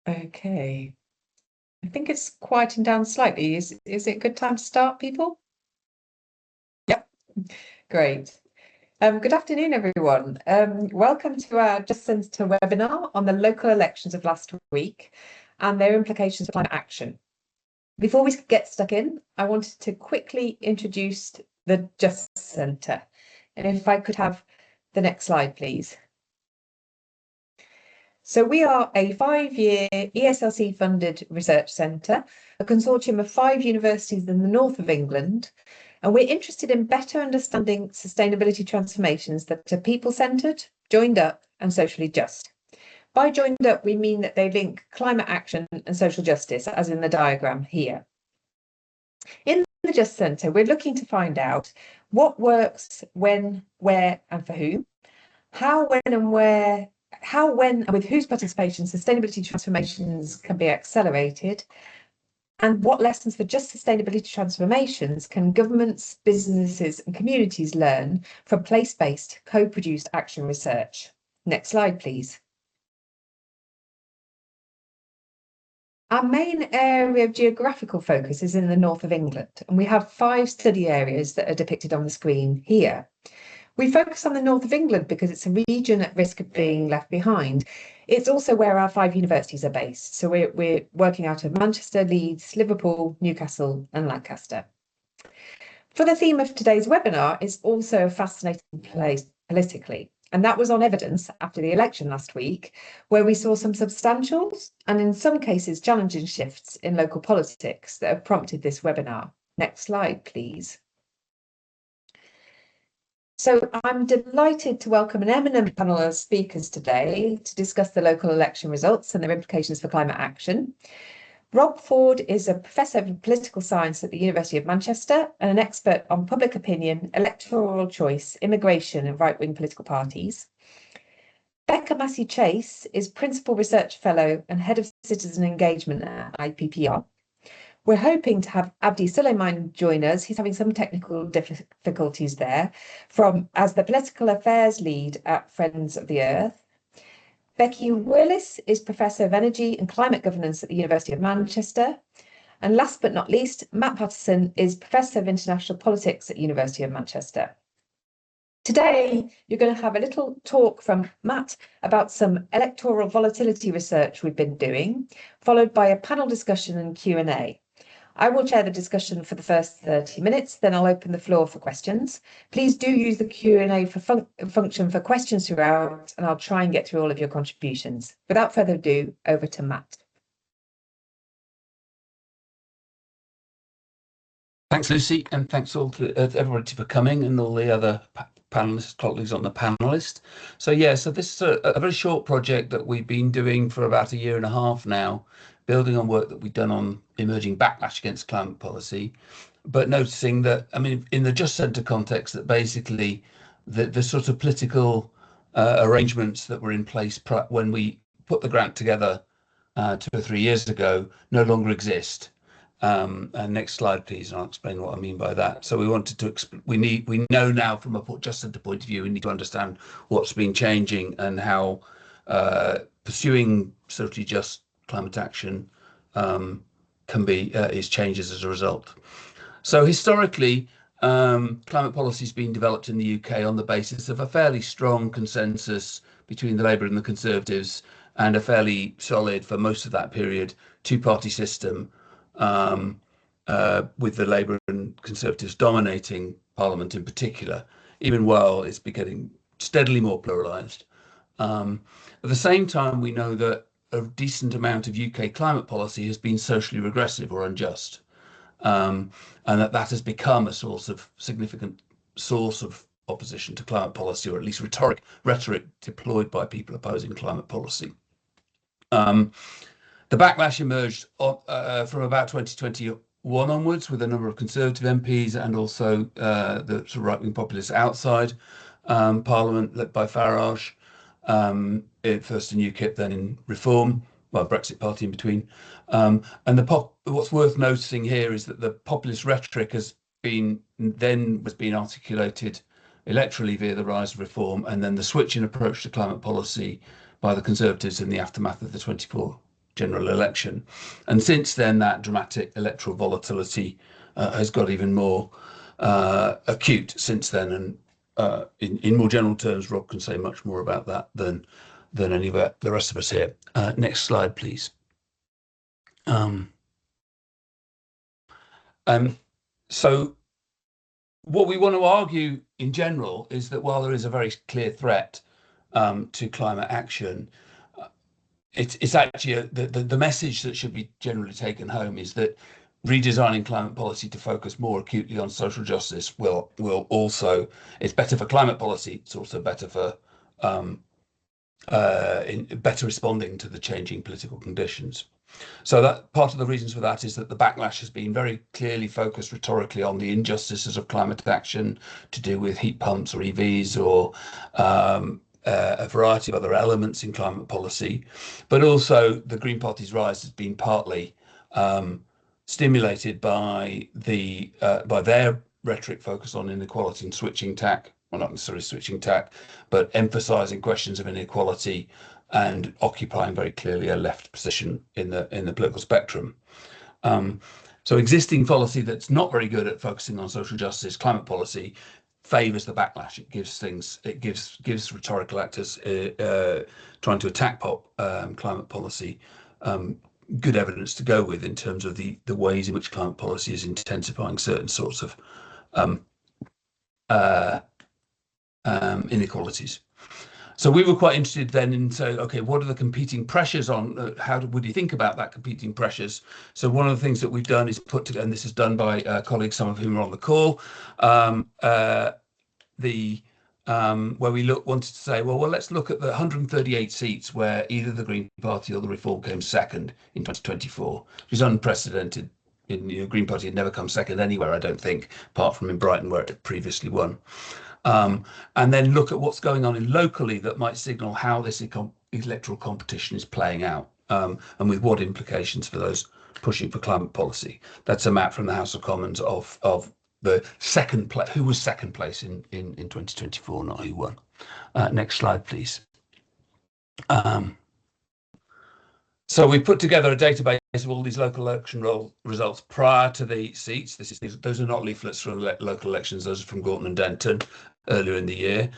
Okay, I think it's quieting down slightly. Is it a good time to start, people? Yep, great. Good afternoon, everyone. Welcome to our Just Centre webinar on the local elections of last week and their implications for climate action. Before we get stuck in, I wanted to quickly introduce the Just Centre. And if I could have the next slide, please. So we are a 5-year ESLC funded research centre, a consortium of 5 universities in the north of England, and we're interested in better understanding sustainability transformations that are people-centred, joined up and socially just. By joined up, we mean that they link climate action and social justice, as in the diagram here. In the Just Centre, we're looking to find out what works, when, where and for whom, how, when and with whose participation sustainability transformations can be accelerated, and what lessons for just sustainability transformations can governments, businesses and communities learn from place-based co-produced action research. Next slide, please. Our main area of geographical focus is in the north of England, and we have 5 study areas that are depicted on the screen here. We focus on the north of England because it's a region at risk of being left behind. It's also where our 5 universities are based. So we're working out of Manchester, Leeds, Liverpool, Newcastle and Lancaster. For the theme of today's webinar is also a fascinating place politically. And that was on evidence after the election last week, where we saw some substantial and in some cases challenging shifts in local politics that have prompted this webinar. Next slide, please. So I'm delighted to welcome an eminent panel of speakers today to discuss the local election results and their implications for climate action. Rob Ford is a professor of political science at the University of Manchester and an expert on public opinion, electoral choice, immigration and right-wing political parties. Becca Massey-Chase is Principal Research Fellow and Head of Citizen Engagement at IPPR. We're hoping to have Abdi Suleiman join us. He's having some technical difficulties there as the Political Affairs Lead at Friends of the Earth. Becky Willis is Professor of Energy and Climate Governance at the University of Manchester. And last but not least, Matt Patterson is Professor of International Politics at University of Manchester. Today, you're going to have a little talk from Matt about some electoral volatility research we've been doing, followed by a panel discussion and Q&A. I will chair the discussion for the first 30 minutes, then I'll open the floor for questions. Please do use the Q&A function for questions throughout, and I'll try and get through all of your contributions. Without further ado, over to Matt. Thanks, Lucy, and thanks all to everybody for coming and all the other panelists, colleagues on the panel list. So this is a very short project that we've been doing for about 1.5 years now, building on work that we've done on emerging backlash against climate policy, but noticing that, I mean, in the Just Centre context, that basically the sort of political arrangements that were in place when we put the grant together 2 or 3 years ago no longer exist. And next slide, please, and I'll explain what I mean by that. So we wanted to we know now from a Just Centre point of view, we need to understand what's been changing and how pursuing socially just climate action is changes as a result. So historically, climate policy has been developed in the UK on the basis of a fairly strong consensus between the Labour and the Conservatives, and a fairly solid, for most of that period, 2-party system, with the Labour and Conservatives dominating Parliament in particular, even while it's getting steadily more pluralised. At the same time, we know that a decent amount of UK climate policy has been socially regressive or unjust, and that has become a significant source of opposition to climate policy, or at least rhetoric deployed by people opposing climate policy. The backlash emerged from about 2021 onwards, with a number of Conservative MPs and also the sort of right-wing populists outside Parliament, led by Farage, first in UKIP, then in Reform, well, Brexit Party in between. And what's worth noticing here is that the populist rhetoric was being articulated electorally via the rise of Reform, and then the switch in approach to climate policy by the Conservatives in the aftermath of the general election. And since then, that dramatic electoral volatility has got even more acute since then. And in more general terms, Rob can say much more about that than any of the rest of us here. Next slide, please. So what we want to argue in general is that while there is a very clear threat to climate action, it's actually the message that should be generally taken home is that redesigning climate policy to focus more acutely on social justice will also, it's better for climate policy, it's also better for better responding to the changing political conditions. So that part of the reasons for that is that the backlash has been very clearly focused rhetorically on the injustices of climate action to do with heat pumps or EVs or a variety of other elements in climate policy. But also the Green Party's rise has been partly stimulated by their rhetoric focused on inequality and switching tack, well, not necessarily switching tack, but emphasizing questions of inequality and occupying very clearly a left position in the political spectrum. So existing policy that's not very good at focusing on social justice, climate policy, favors the backlash. It gives rhetorical actors trying to attack climate policy good evidence to go with in terms of the ways in which climate policy is intensifying certain sorts of inequalities. So we were quite interested then in saying, okay, what are the competing pressures on? How would you think about that competing pressures? So one of the things that we've done is put together, and this is done by colleagues, some of whom are on the call, where we wanted to say, well, let's look at the 138 seats where either the Green Party or the Reform came second in 2024, which is unprecedented. The Green Party had never come second anywhere, I don't think, apart from in Brighton where it had previously won. And then look at what's going on locally that might signal how this electoral competition is playing out, and with what implications for those pushing for climate policy. That's a map from the House of Commons of the second place, who was second place in 2024, not who won. Next slide, please. So we put together a database of all these local election results prior to the seats. Those are not leaflets from local elections. Those are from Gorton and Denton earlier in the year,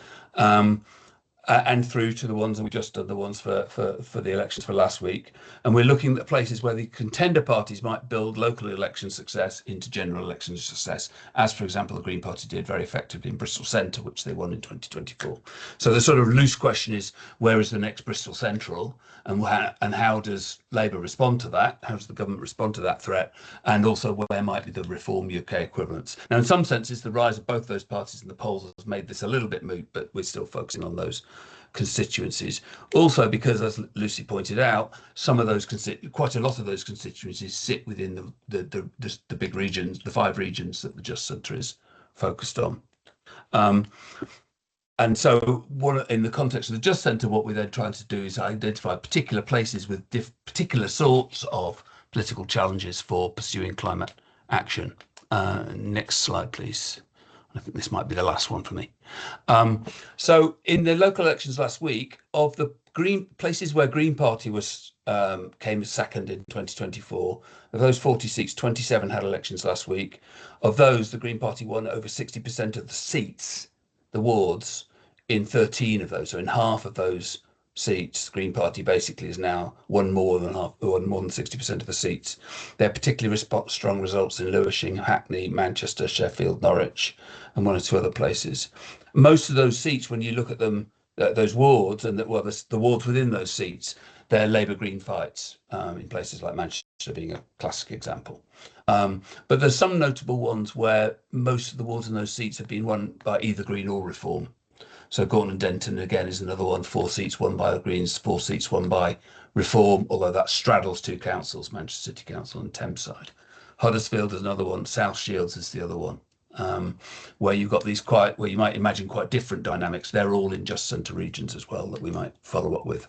and through to the ones that we just done, the ones for the elections for last week. And we're looking at places where the contender parties might build local election success into general election success, as for example the Green Party did very effectively in Bristol Centre, which they won in 2024. So the sort of loose question is, where is the next Bristol Central, and how does Labour respond to that? How does the government respond to that threat? And also, where might be the Reform UK equivalents? Now, in some senses, the rise of both those parties in the polls has made this a little bit moot, but we're still focusing on those constituencies. Also, because, as Lucy pointed out, some of those quite a lot of those constituencies sit within the big regions, the 5 regions that the Just Centre is focused on. And so in the context of the Just Centre, what we're then trying to do is identify particular places with particular sorts of political challenges for pursuing climate action. Next slide, please. I think this might be the last one for me. So in the local elections last week, of the places where Green Party came second in 2024, of those 40 seats, 27 had elections last week. Of those, the Green Party won over 60% of the seats, the wards, in 13 of those. So in half of those seats, the Green Party basically has now won more than 60% of the seats. They're particularly strong results in Lewisham, Hackney, Manchester, Sheffield, Norwich, and 1 or 2 other places. Most of those seats, when you look at them, those wards, and the wards within those seats, they're Labour Green fights, in places like Manchester being a classic example. But there's some notable ones where most of the wards in those seats have been won by either Green or Reform. So Gorton and Denton, again, is another one, 4 seats won by the Greens, 4 seats won by Reform, although that straddles 2 councils, Manchester City Council and Thameside. Huddersfield is another one, South Shields is the other one, where you've got these where you might imagine quite different dynamics. They're all in Just Centre regions as well that we might follow up with.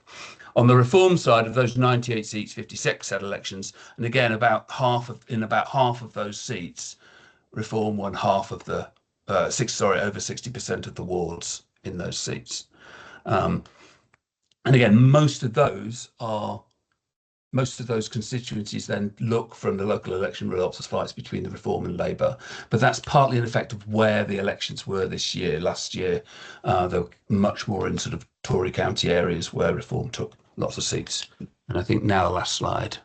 On the Reform side, of those 98 seats, 56 had elections, and again, in about half of those seats, Reform won half of the over 60% of the wards in those seats. And again, most of those are most of those constituencies then look from the local election results as fights between the Reform and Labour. But that's partly an effect of where the elections were this year. Last year, they were much more in sort of Tory county areas where Reform took lots of seats. And I think now the last slide,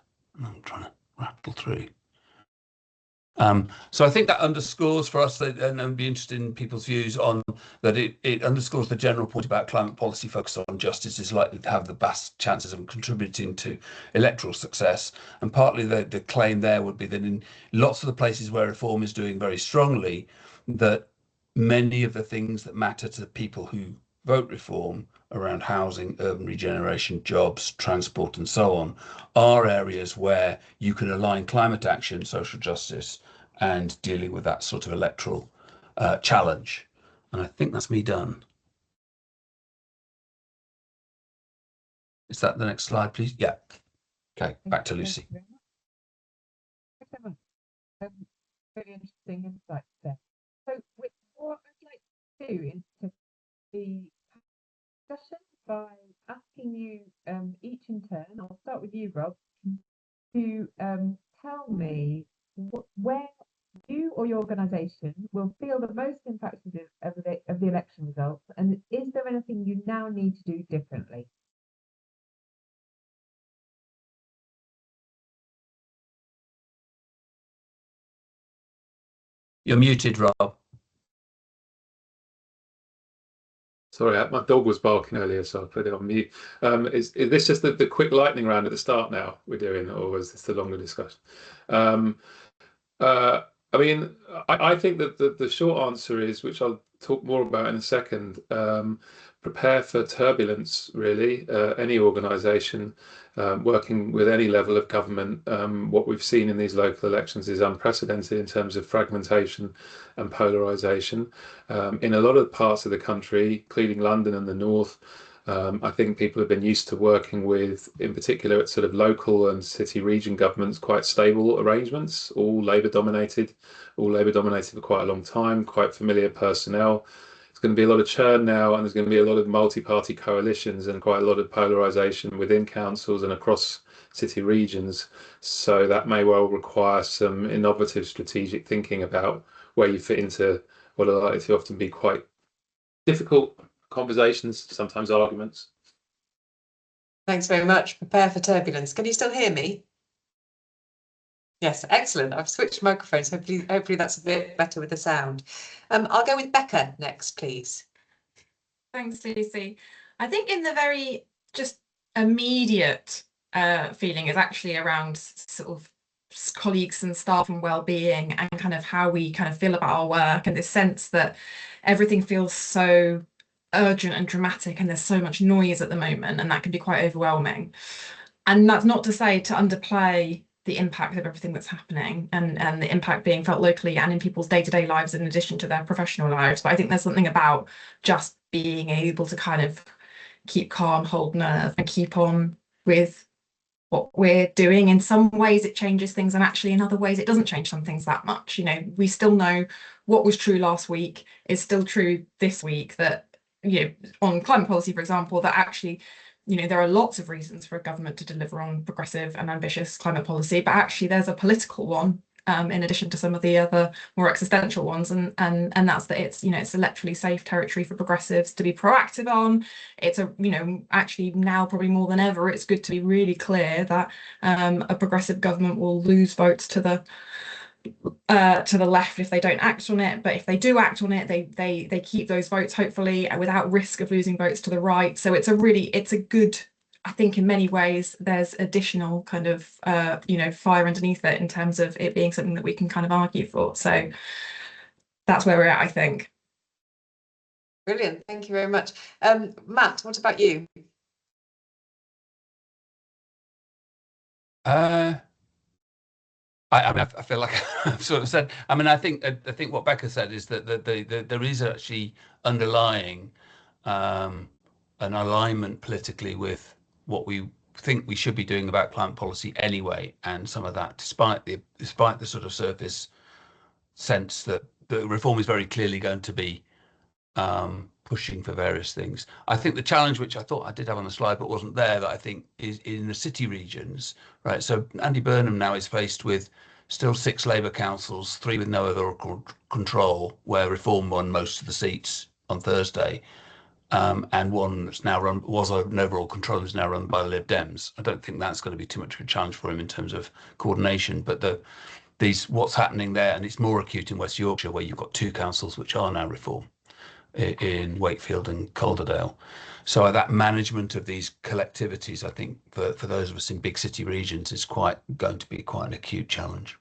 I'm trying to rattle through. So I think that underscores for us, and I'd be interested in people's views on that. It underscores the general point about climate policy focused on justice is likely to have the best chances of contributing to electoral success. And partly the claim there would be that in lots of the places where Reform is doing very strongly, that many of the things that matter to the people who vote Reform around housing, urban regeneration, jobs, transport, and so on, are areas where you can align climate action, social justice, and dealing with that sort of electoral challenge. And I think that's me done. Is that the next slide, please? Yeah. Okay, back to Lucy. Very interesting insights there. So what I'd like to do is to the discussion by asking you each in turn. I'll start with you, Rob, to tell me where you or your organisation will feel the most impacted of the election results, and is there anything you now need to do differently? You're muted, Rob. Sorry, my dog was barking earlier, so I put it on mute. Is this just the quick lightning round at the start now we're doing, or was this the longer discussion? I mean, I think that the short answer is, which I'll talk more about in a second, prepare for turbulence, really. Any organisation working with any level of government, what we've seen in these local elections is unprecedented in terms of fragmentation and polarisation. In a lot of parts of the country, including London and the north, I think people have been used to working with, in particular, at sort of local and city region governments, quite stable arrangements, all Labour dominated for quite a long time, quite familiar personnel. There's going to be a lot of churn now, and there's going to be a lot of multi-party coalitions and quite a lot of polarisation within councils and across city regions. So that may well require some innovative strategic thinking about where you fit into what are likely to often be quite difficult conversations, sometimes arguments. Thanks very much. Prepare for turbulence. Can you still hear me? Yes, excellent. I've switched microphones. Hopefully that's a bit better with the sound. I'll go with Becca next, please. Thanks, Lucy. I think in the very just immediate feeling is actually around sort of colleagues and staff and well-being, and kind of how we kind of feel about our work, and this sense that everything feels so urgent and dramatic, and there's so much noise at the moment, and that can be quite overwhelming. And that's not to say to underplay the impact of everything that's happening, and the impact being felt locally and in people's day-to-day lives in addition to their professional lives. But I think there's something about just being able to kind of keep calm, hold nerve, and keep on with what we're doing. In some ways it changes things, and actually in other ways it doesn't change some things that much. You know, we still know what was true last week is still true this week, that, you know, on climate policy, for example, that actually, you know, there are lots of reasons for a government to deliver on progressive and ambitious climate policy, but actually there's a political one in addition to some of the other more existential ones, and that's that it's, you know, it's electorally safe territory for progressives to be proactive on. It's a, you know, actually now probably more than ever, it's good to be really clear that a progressive government will lose votes to the left if they don't act on it, but if they do act on it, they keep those votes, hopefully, without risk of losing votes to the right. So it's a good, I think in many ways there's additional kind of you know, fire underneath it in terms of it being something that we can kind of argue for. So that's where we're at, I think. Brilliant, thank you very much. Matt, what about you? I mean, I feel like I've sort of said. I mean, I think what Becca said is that there is actually underlying an alignment politically with what we think we should be doing about climate policy anyway, and some of that, despite the sort of surface sense that the reform is very clearly going to be pushing for various things. I think the challenge, which I thought I did have on the slide but wasn't there, that I think is in the city regions, right? So Andy Burnham now is faced with still 6 Labour councils, 3 with no other control, where Reform won most of the seats on Thursday, and one that's now was an overall control, is now run by the Lib Dems. I don't think that's going to be too much of a challenge for him in terms of coordination, but what's happening there, and it's more acute in West Yorkshire, where you've got 2 councils which are now Reform, in Wakefield and Calderdale. So that management of these collectivities, I think, for those of us in big city regions, is going to be quite an acute challenge.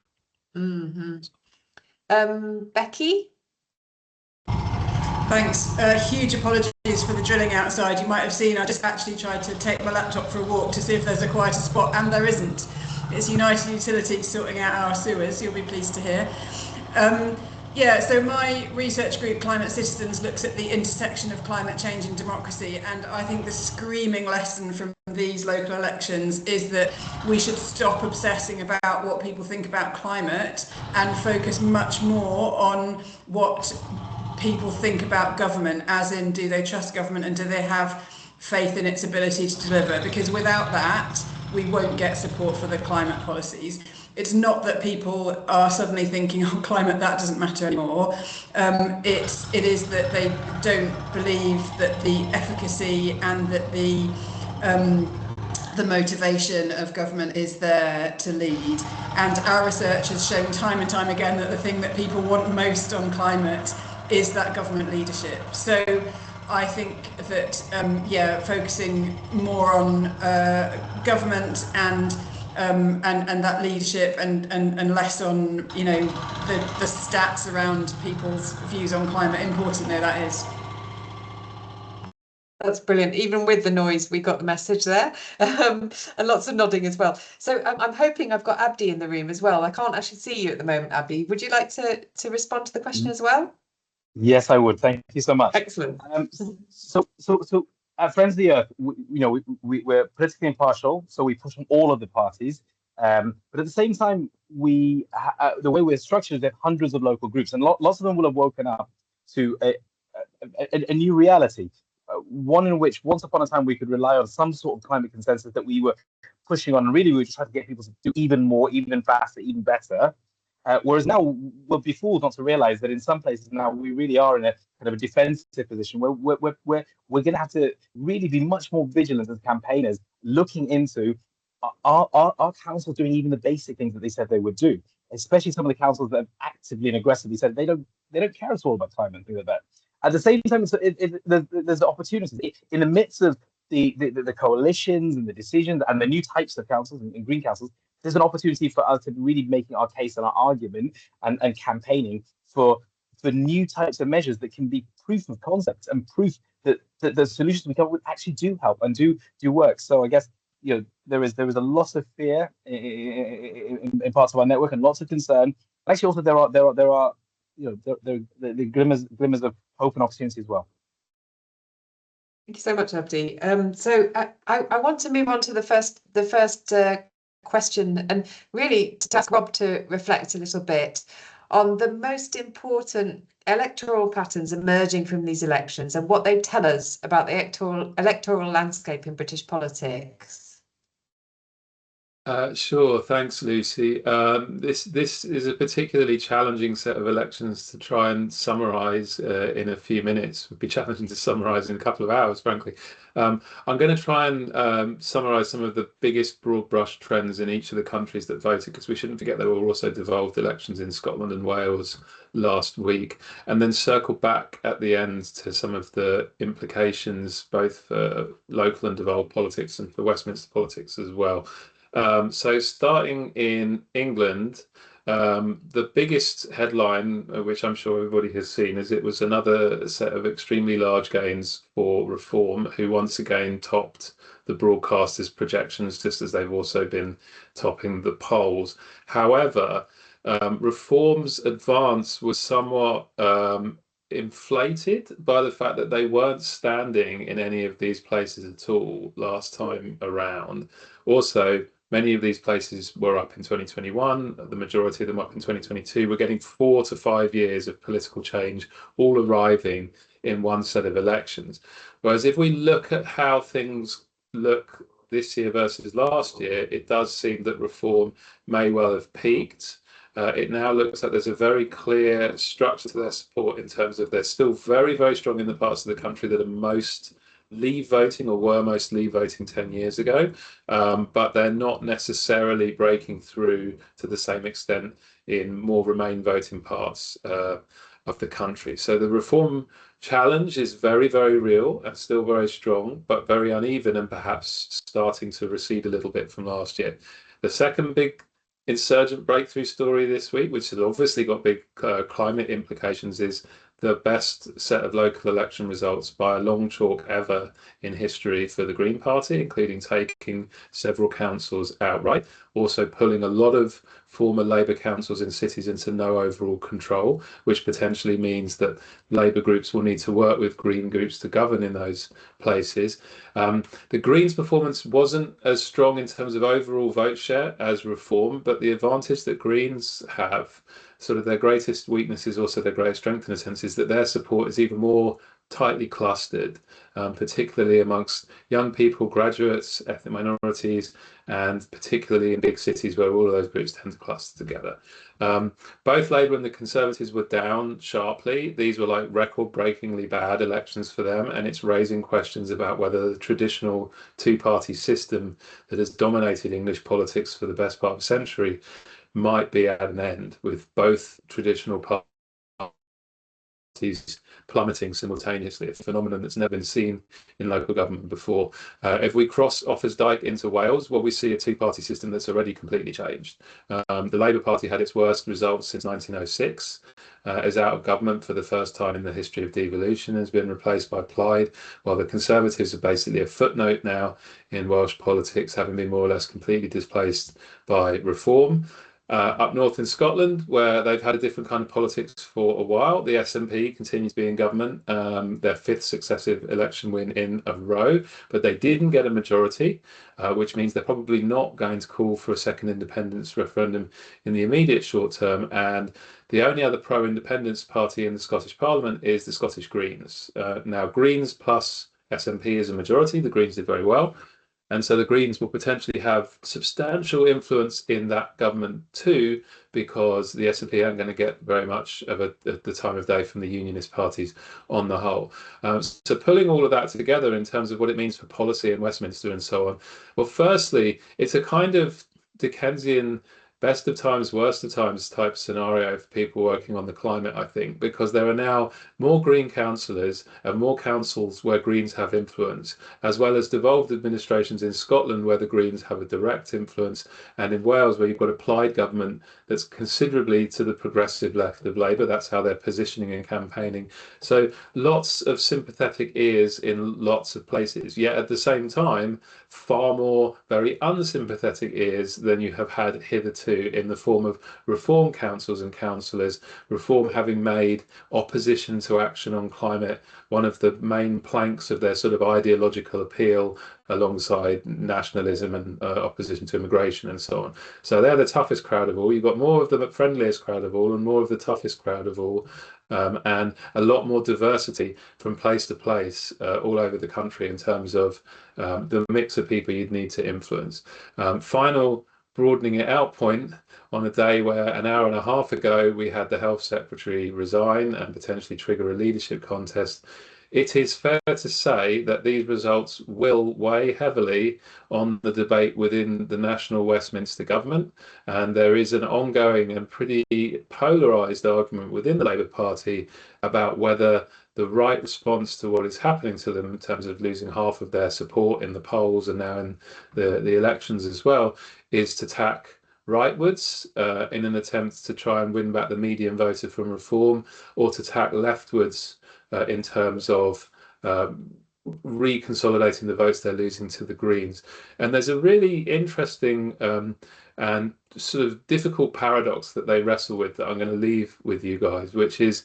Becky? Thanks. Huge apologies for the drilling outside. You might have seen I just actually tried to take my laptop for a walk to see if there's a quieter spot, and there isn't. It's United Utilities sorting out our sewers, you'll be pleased to hear. Yeah, so my research group, Climate Citizens, looks at the intersection of climate change and democracy, and I think the screaming lesson from these local elections is that we should stop obsessing about what people think about climate and focus much more on what people think about government, as in, do they trust government and do they have faith in its ability to deliver? Because without that, we won't get support for the climate policies. It's not that people are suddenly thinking, oh, climate, that doesn't matter anymore. It is that they don't believe that the efficacy and that the motivation of government is there to lead. And our research has shown time and time again that the thing that people want most on climate is that government leadership. So I think that, focusing more on government and that leadership and less on, the stats around people's views on climate, important though that is. That's brilliant. Even with the noise, we got the message there, and lots of nodding as well. So I'm hoping I've got Abdi in the room as well. I can't actually see you at the moment, Abdi. Would you like to respond to the question as well? Yes, I would. Thank you so much. Excellent. So at Friends of the Earth, we're politically impartial, so we push on all of the parties. But at the same time, the way we're structured, there are hundreds of local groups, and lots of them will have woken up to a new reality. One in which, once upon a time, we could rely on some sort of climate consensus that we were pushing on, and really we were just trying to get people to do even more, even faster, even better. Whereas now we'll be fools not to realize that in some places now we really are in a kind of a defensive position where we're going to have to really be much more vigilant as campaigners, looking into our councils doing even the basic things that they said they would do, especially some of the councils that have actively and aggressively said they don't care at all about climate and things like that. At the same time, there's opportunities in the midst of the coalitions and the decisions and the new types of councils and green councils. There's an opportunity for us to be really making our case and our argument and campaigning for new types of measures that can be proof of concept and proof that the solutions we come up with actually do help and do work. So I guess there is a lot of fear in parts of our network and lots of concern. Actually, also there are the glimmers of hope and opportunity as well. Thank you so much, Abdi. So I want to move on to the first question, and really to ask Rob to reflect a little bit on the most important electoral patterns emerging from these elections and what they tell us about the electoral landscape in British politics. Sure, thanks, Lucy. This is a particularly challenging set of elections to try and summarise in a few minutes. It would be challenging to summarise in a couple of hours, frankly. I'm going to try and summarise some of the biggest broad brush trends in each of the countries that voted, because we shouldn't forget there were also devolved elections in Scotland and Wales last week, and then circle back at the end to some of the implications both for local and devolved politics and for Westminster politics as well. So starting in England, the biggest headline, which I'm sure everybody has seen, is it was another set of extremely large gains for Reform, who once again topped the broadcasters' projections, just as they've also been topping the polls. However, Reform's advance was somewhat inflated by the fact that they weren't standing in any of these places at all last time around. Also, many of these places were up in 2021, the majority of them up in 2022. We're getting 4 to 5 years of political change all arriving in one set of elections. Whereas if we look at how things look this year versus last year, it does seem that Reform may well have peaked. It now looks like there's a very clear structure to their support in terms of they're still very, very strong in the parts of the country that are most leave voting or were most leave voting 10 years ago, but they're not necessarily breaking through to the same extent in more Remain voting parts of the country. So the Reform challenge is very, very real and still very strong, but very uneven and perhaps starting to recede a little bit from last year. The second big insurgent breakthrough story this week, which has obviously got big climate implications, is the best set of local election results by a long chalk ever in history for the Green Party, including taking several councils outright, also pulling a lot of former Labour councils in cities into no overall control, which potentially means that Labour groups will need to work with Green groups to govern in those places. The Greens' performance wasn't as strong in terms of overall vote share as Reform, but the advantage that Greens have, sort of their greatest weakness is also their greatest strength in a sense, is that their support is even more tightly clustered, particularly amongst young people, graduates, ethnic minorities, and particularly in big cities where all of those groups tend to cluster together. Both Labour and the Conservatives were down sharply. These were like record-breakingly bad elections for them, and it's raising questions about whether the traditional two-party system that has dominated English politics for the best part of a century might be at an end, with both traditional parties plummeting simultaneously, a phenomenon that's never been seen in local government before. If we cross Offa's into Wales, well, we see a two-party system that's already completely changed. The Labour Party had its worst results since 1906, is out of government for the first time in the history of devolution, has been replaced by Plaid, while the Conservatives are basically a footnote now in Welsh politics, having been more or less completely displaced by Reform. Up north in Scotland, where they've had a different kind of politics for a while, the SNP continues to be in government, their fifth successive election win in a row, but they didn't get a majority, which means they're probably not going to call for a second independence referendum in the immediate short term. And the only other pro-independence party in the Scottish Parliament is the Scottish Greens. Now, Greens plus SNP is a majority. The Greens did very well. And so the Greens will potentially have substantial influence in that government too, because the SNP aren't going to get very much of the time of day from the unionist parties on the whole. So pulling all of that together in terms of what it means for policy in Westminster and so on. Well, firstly, it's a kind of Dickensian best of times, worst of times type scenario for people working on the climate, I think, because there are now more Green councillors and more councils where Greens have influence, as well as devolved administrations in Scotland where the Greens have a direct influence, and in Wales where you've got a Plaid government that's considerably to the progressive left of Labour. That's how they're positioning and campaigning. So lots of sympathetic ears in lots of places, yet at the same time, far more very unsympathetic ears than you have had hitherto in the form of Reform councils and councillors, Reform having made opposition to action on climate one of the main planks of their sort of ideological appeal, alongside nationalism and opposition to immigration and so on. So they're the toughest crowd of all. You've got more of the friendliest crowd of all and more of the toughest crowd of all, and a lot more diversity from place to place all over the country in terms of the mix of people you'd need to influence. Final broadening it out point, on a day where an hour and a half ago we had the Health Secretary resign and potentially trigger a leadership contest, it is fair to say that these results will weigh heavily on the debate within the national Westminster government, and there is an ongoing and pretty polarised argument within the Labour Party about whether the right response to what is happening to them in terms of losing half of their support in the polls and now in the elections as well is to tack rightwards in an attempt to try and win back the median voter from Reform, or to tack leftwards in terms of reconsolidating the votes they're losing to the Greens. And there's a really interesting and sort of difficult paradox that they wrestle with that I'm going to leave with you guys, which is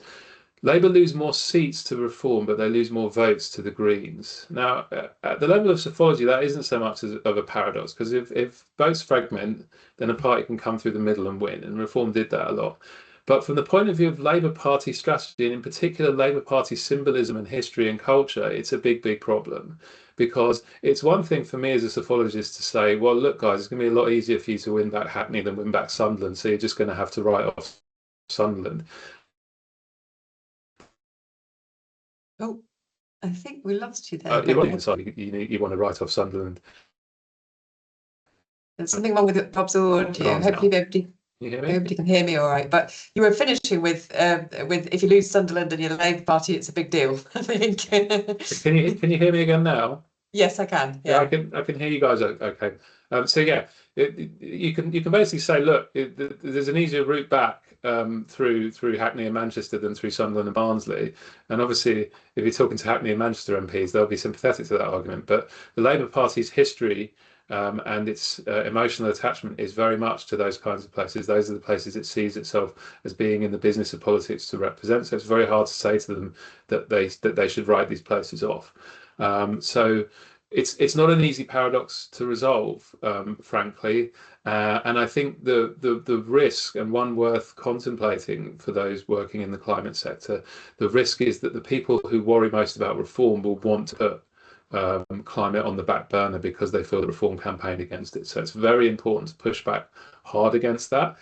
Labour lose more seats to Reform, but they lose more votes to the Greens. Now, at the level of psephology, that isn't so much of a paradox, because if votes fragment, then a party can come through the middle and win, and Reform did that a lot. But from the point of view of Labour Party strategy, and in particular Labour Party symbolism and history and culture, it's a big, big problem. Because it's one thing for me as a psephologist to say, well, look, guys, it's going to be a lot easier for you to win back Hackney than win back Sunderland, so you're just going to have to write off Sunderland. Oh, I think we lost you there. You want to write off Sunderland. There's something wrong with Bob's audio. Hopefully everybody can hear me all right. But you were finishing with if you lose Sunderland and you're the Labour Party, it's a big deal, I think. Can you hear me again now? Yes, I can. Yeah, I can hear you guys. Okay. So yeah, you can basically say, look, there's an easier route back through Hackney and Manchester than through Sunderland and Barnsley. And obviously, if you're talking to Hackney and Manchester MPs, they'll be sympathetic to that argument. But the Labour Party's history and its emotional attachment is very much to those kinds of places. Those are the places it sees itself as being in the business of politics to represent. So it's very hard to say to them that they should write these places off. So it's not an easy paradox to resolve, frankly, and I think the risk, and one worth contemplating for those working in the climate sector, the risk is that the people who worry most about reform will want to put climate on the back burner because they feel the reform campaign against it. So it's very important to push back hard against that.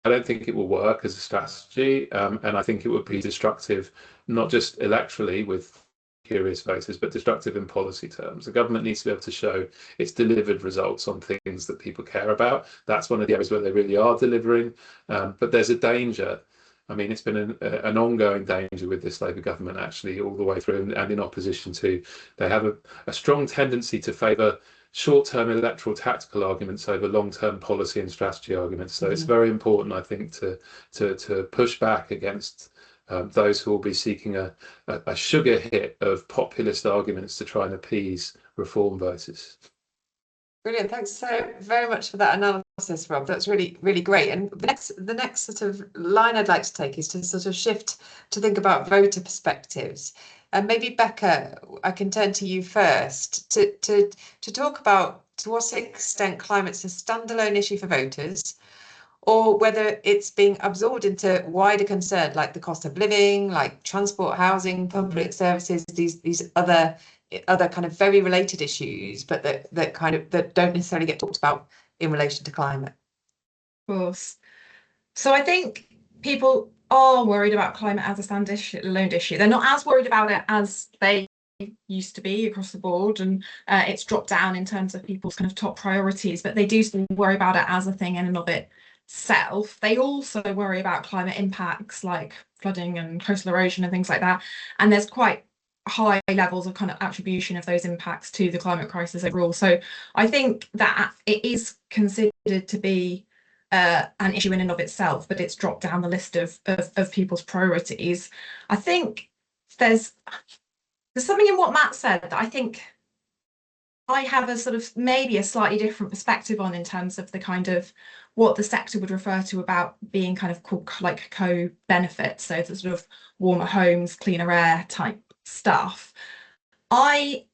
I don't think it will work as a strategy, and I think it would be destructive, not just electorally with curious voters, but destructive in policy terms. The government needs to be able to show it's delivered results on things that people care about. That's one of the areas where they really are delivering, but there's a danger. I mean, it's been an ongoing danger with this Labour government, actually, all the way through, and in opposition to. They have a strong tendency to favour short-term electoral tactical arguments over long-term policy and strategy arguments. So it's very important, I think, to push back against those who will be seeking a sugar hit of populist arguments to try and appease reform voters. Brilliant. Thanks so very much for that analysis, Rob. That's really, really great. And the next sort of line I'd like to take is to sort of shift to think about voter perspectives. And maybe Becca, I can turn to you first to talk about to what extent climate's a standalone issue for voters, or whether it's being absorbed into wider concern like the cost of living, like transport, housing, public services, these other kind of very related issues, but that don't necessarily get talked about in relation to climate. Of course. So I think people are worried about climate as a standalone issue. They're not as worried about it as they used to be across the board, and it's dropped down in terms of people's kind of top priorities, but they do still worry about it as a thing in and of itself. They also worry about climate impacts like flooding and coastal erosion and things like that, and there's quite high levels of kind of attribution of those impacts to the climate crisis overall. So I think that it is considered to be an issue in and of itself, but it's dropped down the list of people's priorities. I think there's something in what Matt said that I think I have a sort of maybe a slightly different perspective on, in terms of the kind of what the sector would refer to about being kind of called like co-benefits, so the sort of warmer homes, cleaner air type stuff. I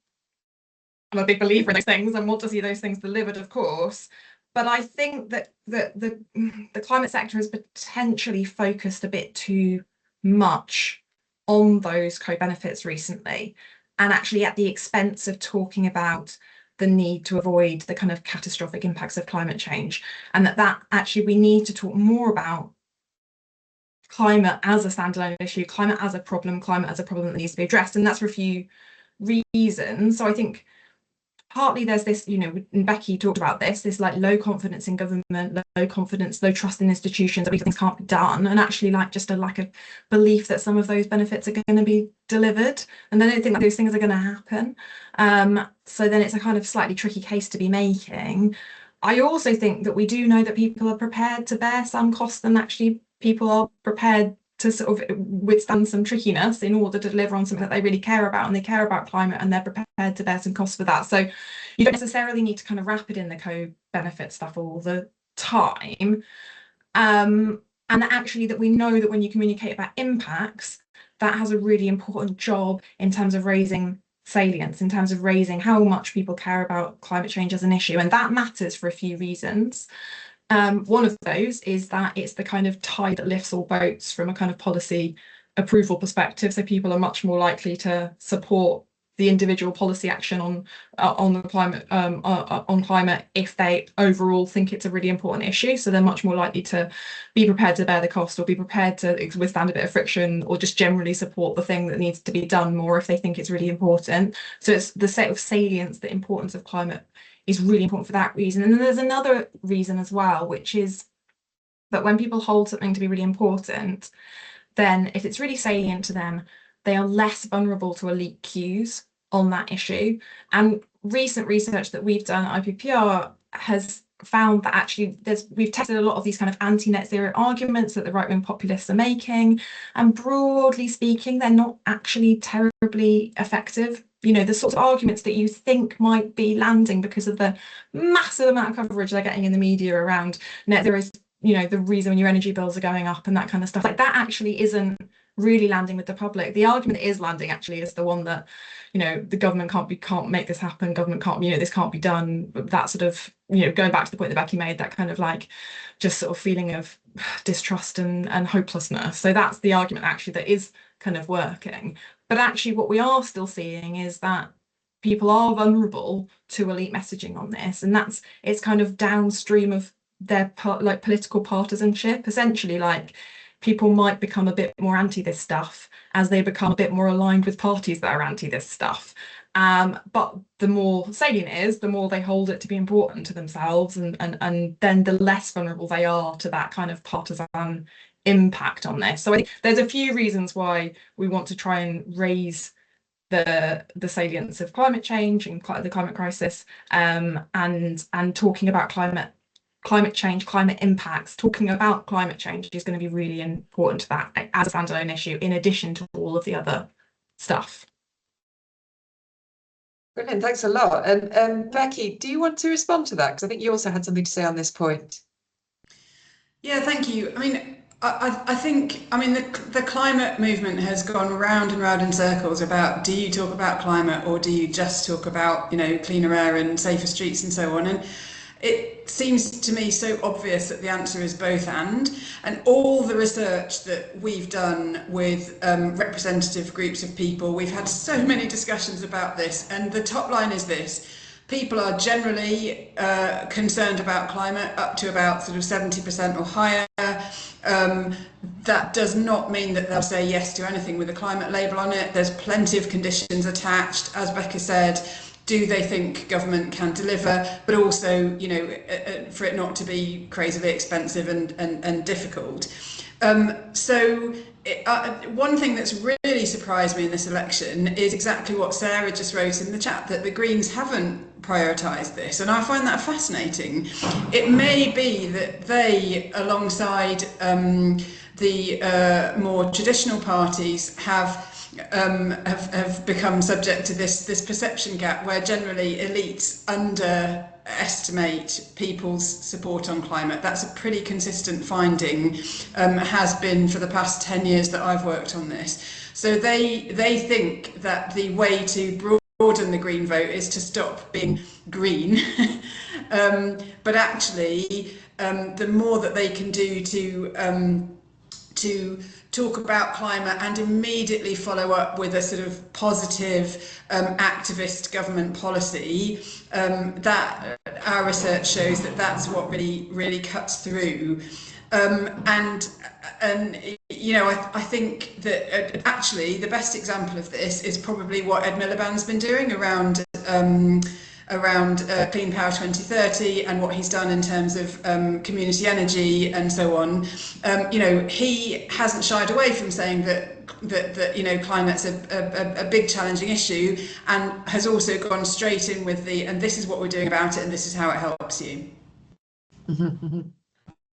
am a big believer in those things and want to see those things delivered, of course, but I think that the climate sector has potentially focused a bit too much on those co-benefits recently, and actually at the expense of talking about the need to avoid the kind of catastrophic impacts of climate change, and that actually we need to talk more about climate as a standalone issue, climate as a problem that needs to be addressed, and that's for a few reasons. So I think partly there's this, and Becky talked about this like low confidence in government, low confidence, low trust in institutions, that things can't be done, and actually like just a lack of belief that some of those benefits are going to be delivered, and I don't think that those things are going to happen. So then it's a kind of slightly tricky case to be making. I also think that we do know that people are prepared to bear some cost, and actually people are prepared to sort of withstand some trickiness in order to deliver on something that they really care about, and they care about climate, and they're prepared to bear some costs for that. So you don't necessarily need to kind of wrap it in the co-benefit stuff all the time. And actually that we know that when you communicate about impacts, that has a really important job in terms of raising salience, in terms of raising how much people care about climate change as an issue, and that matters for a few reasons. One of those is that it's the kind of tide that lifts all boats from a kind of policy approval perspective. So people are much more likely to support the individual policy action on the climate on climate if they overall think it's a really important issue. So they're much more likely to be prepared to bear the cost, or be prepared to withstand a bit of friction, or just generally support the thing that needs to be done more if they think it's really important. So it's the set of salience, the importance of climate is really important for that reason. And then there's another reason as well, which is that when people hold something to be really important, then if it's really salient to them, they are less vulnerable to elite cues on that issue. And recent research that we've done at IPPR has found that actually we've tested a lot of these kind of anti-net zero arguments that the right-wing populists are making, and broadly speaking, they're not actually terribly effective. You know, the sorts of arguments that you think might be landing because of the massive amount of coverage they're getting in the media around net zero is, you know, the reason your energy bills are going up and that kind of stuff, like that actually isn't really landing with the public. The argument that is landing actually is the one that, you know, the government can't make this happen, government can't, you know, this can't be done. That sort of, you know, going back to the point that Becky made, that kind of like just sort of feeling of distrust and hopelessness. So that's the argument actually that is kind of working. But actually what we are still seeing is that people are vulnerable to elite messaging on this, and it's kind of downstream of their like political partisanship. Essentially, like, people might become a bit more anti this stuff as they become a bit more aligned with parties that are anti this stuff. But the more salient it is, the more they hold it to be important to themselves, and then the less vulnerable they are to that kind of partisan impact on this. So I think there's a few reasons why we want to try and raise the salience of climate change and the climate crisis, and talking about climate change, climate impacts, talking about climate change is going to be really important to that as a standalone issue, in addition to all of the other stuff. Brilliant, thanks a lot. And Becky, do you want to respond to that? Because I think you also had something to say on this point. Yeah, thank you. I mean, I think, I mean, the climate movement has gone round and round in circles about, do you talk about climate or do you just talk about, you know, cleaner air and safer streets and so on? And it seems to me so obvious that the answer is both and all the research that we've done with representative groups of people, we've had so many discussions about this, and the top line is this: people are generally concerned about climate up to about sort of 70% or higher. That does not mean that they'll say yes to anything with a climate label on it. There's plenty of conditions attached, as Becca said. Do they think government can deliver? But also, you know, for it not to be crazily expensive and difficult. So one thing that's really surprised me in this election is exactly what Sarah just wrote in the chat, that the Greens haven't prioritised this, and I find that fascinating. It may be that they, alongside the more traditional parties, have become subject to this perception gap, where generally elites underestimate people's support on climate. That's a pretty consistent finding, has been for the past 10 years that I've worked on this. So they think that the way to broaden the Green vote is to stop being green. But actually, the more that they can do to talk about climate and immediately follow up with a sort of positive activist government policy, that our research shows that that's what really cuts through. And you know, I think that actually the best example of this is probably what Ed Miliband's been doing around Clean Power 2030 and what he's done in terms of community energy and so on. You know, he hasn't shied away from saying that you know, climate's a big challenging issue, and has also gone straight in with and this is what we're doing about it, and this is how it helps you.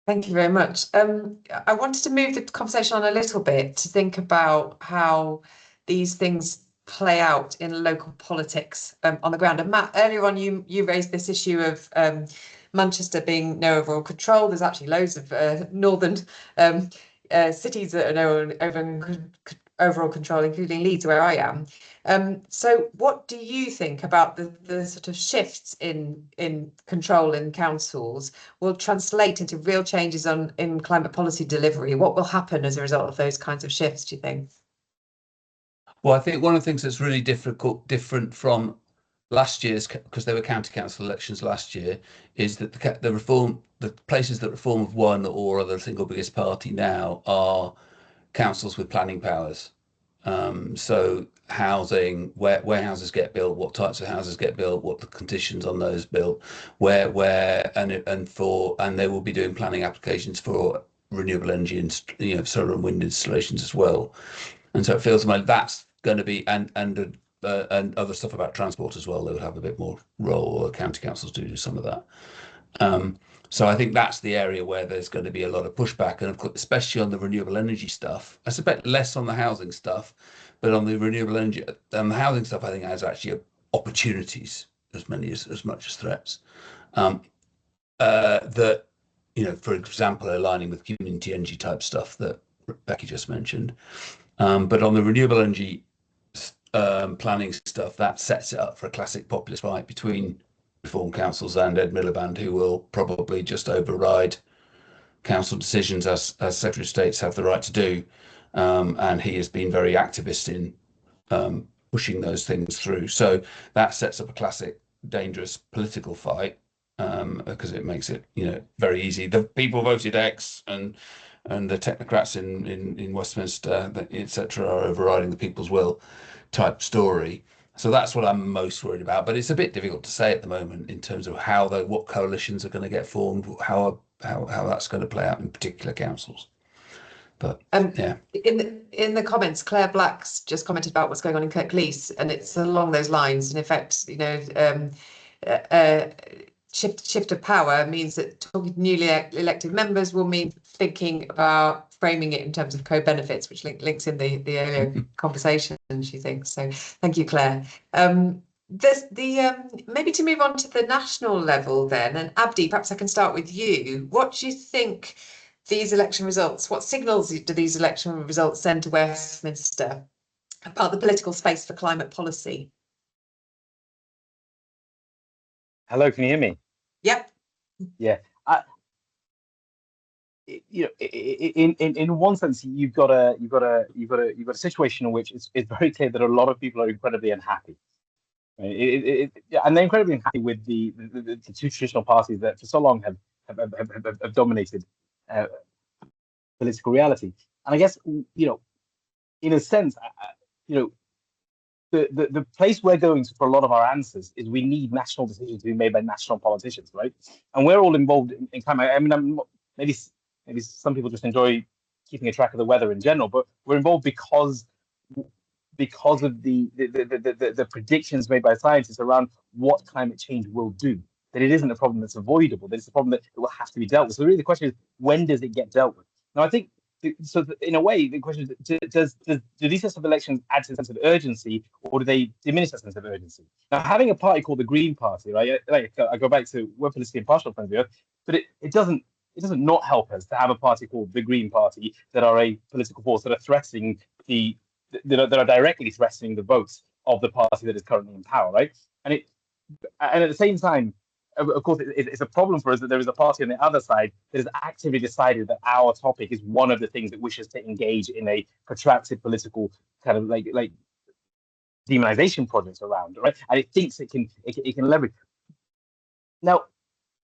Thank you very much. I wanted to move the conversation on a little bit to think about how these things play out in local politics on the ground. And Matt, earlier on you raised this issue of Manchester being no overall control. There's actually loads of northern cities that are no overall control, including Leeds, where I am. So what do you think about the sort of shifts in control in councils will translate into real changes in climate policy delivery? What will happen as a result of those kinds of shifts, do you think? Well, I think one of the things that's really different from last year's, because there were county council elections last year, is that the places that Reform have won or are the single biggest party now are councils with planning powers. So housing, where houses get built, what types of houses get built, what the conditions on those built, and they will be doing planning applications for renewable energy and solar and wind installations as well. And so it feels like that's going to be and other stuff about transport as well. They would have a bit more role, or county councils do some of that. So I think that's the area where there's going to be a lot of pushback, and of course, especially on the renewable energy stuff. I suspect less on the housing stuff, but on the renewable energy and the housing stuff, I think has actually opportunities as much as threats. That, for example, aligning with community energy type stuff that Becky just mentioned. But on the renewable energy planning stuff, that sets it up for a classic populist fight between Reform councils and Ed Miliband, who will probably just override council decisions as Secretary of States have the right to do. And he has been very activist in pushing those things through. So that sets up a classic dangerous political fight, because it makes it very easy. The people voted X, and the technocrats in Westminster, etc., are overriding the people's will type story. So that's what I'm most worried about. But it's a bit difficult to say at the moment in terms of what coalitions are going to get formed, how that's going to play out in particular councils. But yeah. In the comments, Claire Black's just commented about what's going on in Kirklees, and it's along those lines. In effect, shift of power means that talking to newly elected members will mean thinking about framing it in terms of co-benefits, which links in the earlier conversation, she thinks. So thank you, Claire. Maybe to move on to the national level then, and Abdi, perhaps I can start with you. What do you think these election results, what signals do these election results send to Westminster about the political space for climate policy? Hello, can you hear me? Yep. Yeah. In one sense, you've got a situation in which it's very clear that a lot of people are incredibly unhappy, right? And they're incredibly unhappy with the two traditional parties that for so long have dominated political reality. And I guess in a sense, the place we're going to for a lot of our answers is we need national decisions to be made by national politicians, right? And we're all involved in climate. I mean, maybe some people just enjoy keeping a track of the weather in general, but we're involved because of the predictions made by scientists around what climate change will do. That it isn't a problem that's avoidable, that it's a problem that will have to be dealt with. So really the question is, when does it get dealt with? Now, I think, so in a way, the question is, do these sorts of elections add to the sense of urgency, or do they diminish that sense of urgency? Now, having a party called the Green Party, right? Like I go back to, we're politically impartial, friends of the earth, but it doesn't not help us to have a party called the Green Party that are a political force that are threatening that are directly threatening the votes of the party that is currently in power, right? And at the same time, of course, it's a problem for us that there is a party on the other side that has actively decided that our topic is one of the things that wishes to engage in a protracted political kind of like demonization project around, right? And it thinks it can leverage. Now,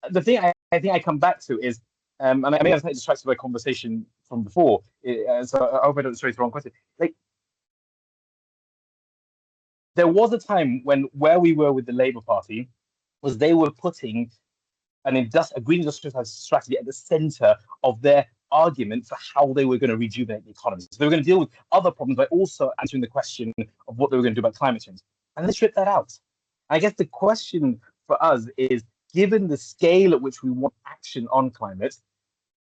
the thing I think I come back to is, and I may have been distracted by a conversation from before, so I hope I don't stray to the wrong question. Like, there was a time where we were with the Labour Party was they were putting a green industrial strategy at the centre of their argument for how they were going to rejuvenate the economy. So they were going to deal with other problems by also answering the question of what they were going to do about climate change. And they stripped that out. I guess the question for us is, given the scale at which we want action on climate,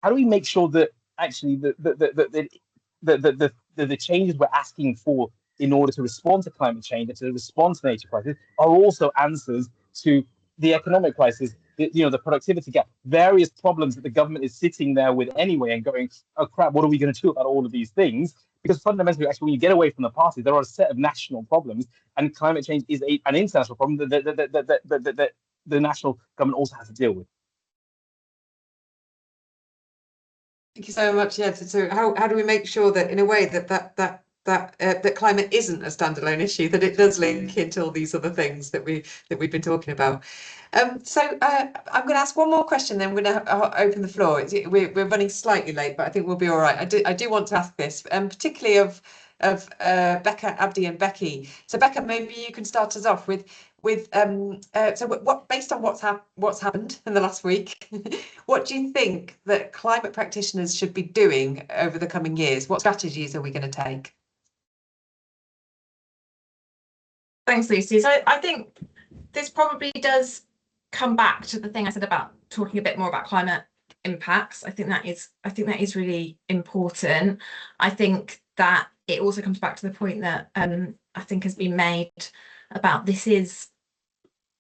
how do we make sure that actually the changes we're asking for in order to respond to climate change and to respond to nature crisis are also answers to the economic crisis, the productivity gap, various problems that the government is sitting there with anyway and going, oh crap, what are we going to do about all of these things? because fundamentally, actually, when you get away from the parties, there are a set of national problems, and climate change is an international problem that the national government also has to deal with. Thank you so much. Yeah. So how do we make sure that, in a way, that climate isn't a standalone issue, that it does link into all these other things that we've been talking about? I'm going to ask one more question, then we're going to open the floor. We're running slightly late, but I think we'll be all right. I do want to ask this, particularly of Becca, Abdi, and Becky. So Becca, maybe you can start us off with what, based on what's happened in the last week, what do you think that climate practitioners should be doing over the coming years? What strategies are we going to take? Thanks, Lucy. So I think this probably does come back to the thing I said about talking a bit more about climate impacts. I think that is really important. I think that it also comes back to the point that I think has been made about this is,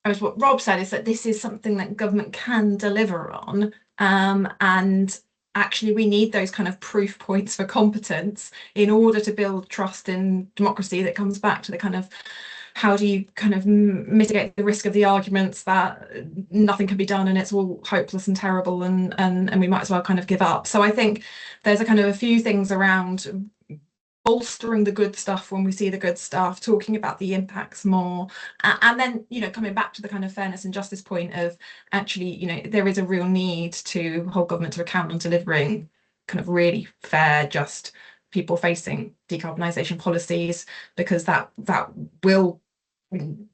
as what Rob said, is that this is something that government can deliver on, and actually we need those kind of proof points for competence in order to build trust in democracy. That comes back to the kind of, how do you kind of mitigate the risk of the arguments that nothing can be done and it's all hopeless and terrible and we might as well kind of give up. So I think there's a kind of a few things around bolstering the good stuff when we see the good stuff, talking about the impacts more, and then, you know, coming back to the kind of fairness and justice point of actually, you know, there is a real need to hold government to account on delivering kind of really fair, just people facing decarbonisation policies, because that will,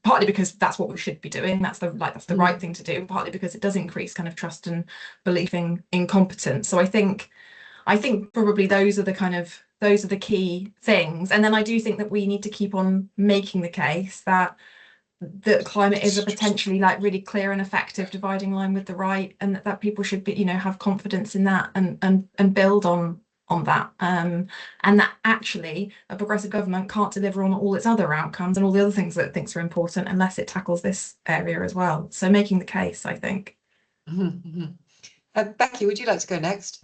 partly because that's what we should be doing, that's the right thing to do, and partly because it does increase kind of trust and belief in competence. So I think probably those are the key things. And then I do think that we need to keep on making the case that climate is a potentially like really clear and effective dividing line with the right, and that people should be, you know, have confidence in that and build on that, and that actually a progressive government can't deliver on all its other outcomes and all the other things that it thinks are important unless it tackles this area as well. So making the case, I think. Becky, would you like to go next?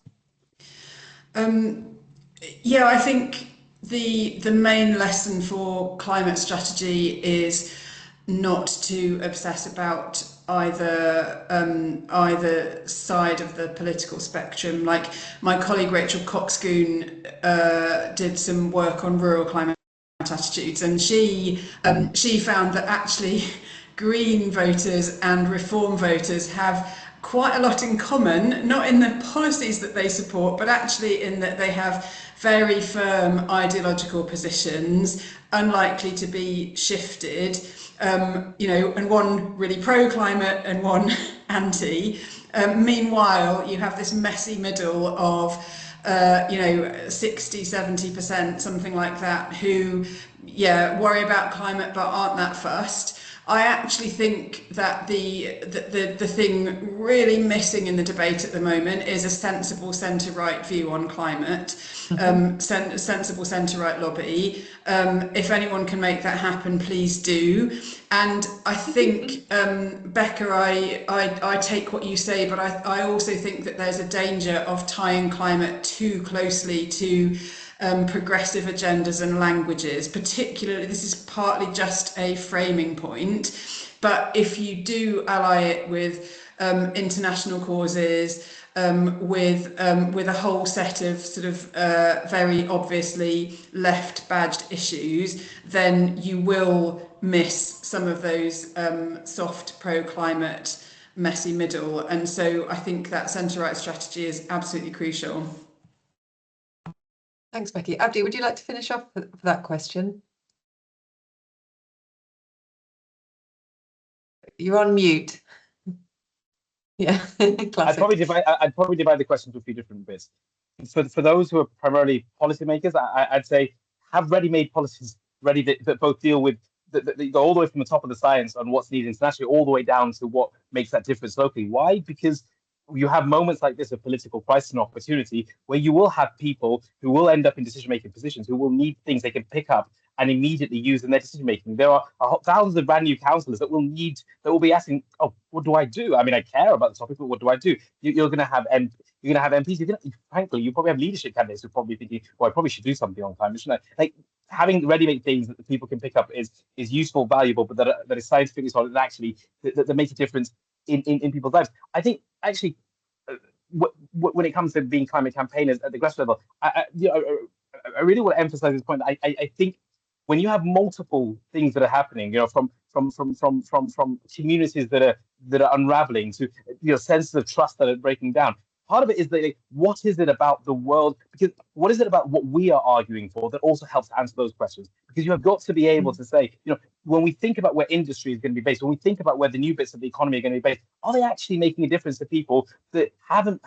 Yeah, I think the main lesson for climate strategy is not to obsess about either side of the political spectrum. Like my colleague Rachel Coxgoon did some work on rural climate attitudes, and she found that actually Green voters and Reform voters have quite a lot in common, not in the policies that they support, but actually in that they have very firm ideological positions, unlikely to be shifted, you know, and one really pro-climate and one anti. Meanwhile, you have this messy middle of, you know, 60–70%, something like that, who, yeah, worry about climate but aren't that fussed. I actually think that the thing really missing in the debate at the moment is a sensible centre-right view on climate, sensible centre-right lobby. If anyone can make that happen, please do. And I think, Becca, I take what you say, but I also think that there's a danger of tying climate too closely to progressive agendas and languages. Particularly, this is partly just a framing point, but if you do ally it with international causes, with a whole set of sort of very obviously left badged issues, then you will miss some of those soft pro-climate messy middle. And so I think that centre-right strategy is absolutely crucial. Thanks, Becky. Abdi, would you like to finish off for that question? You're on mute. Yeah, I'd probably divide the question into a few different bits. For those who are primarily policymakers, I'd say have ready-made policies ready that both deal with that go all the way from the top of the science on what's needed internationally, all the way down to what makes that difference locally. Why? Because you have moments like this of political crisis and opportunity where you will have people who will end up in decision-making positions who will need things they can pick up and immediately use in their decision making. There are thousands of brand new councillors that will be asking, oh, what do I do? I mean, I care about the topic, but what do I do? You're going to have MPs. Frankly, you probably have leadership candidates who are probably thinking, well, I probably should do something on climate, shouldn't I? Like, having ready-made things that the people can pick up is useful, valuable, but that is scientifically solid and actually that makes a difference in people's lives. I think actually, when it comes to being climate campaigners at the grassroots level, I really want to emphasize this point. I think when you have multiple things that are happening, from communities that are unraveling to senses of trust that are breaking down. Part of it is that what is it about the world? Because what is it about what we are arguing for that also helps to answer those questions? Because you have got to be able to say, when we think about where industry is going to be based, when we think about where the new bits of the economy are going to be based, are they actually making a difference to people that aren't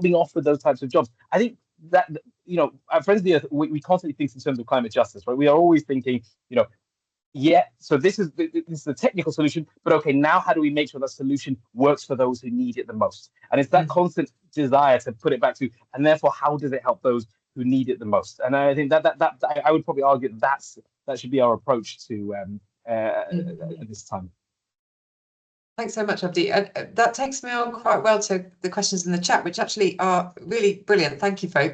being offered those types of jobs? I think that at Friends of the Earth, we constantly think in terms of climate justice, right? We are always thinking, yeah, so this is the technical solution, but okay, now how do we make sure that solution works for those who need it the most? And it's that constant desire to put it back to, and therefore, how does it help those who need it the most? And I think that I would probably argue that should be our approach to at this time. Thanks so much, Abdi. That takes me on quite well to the questions in the chat, which actually are really brilliant. Thank you, folks.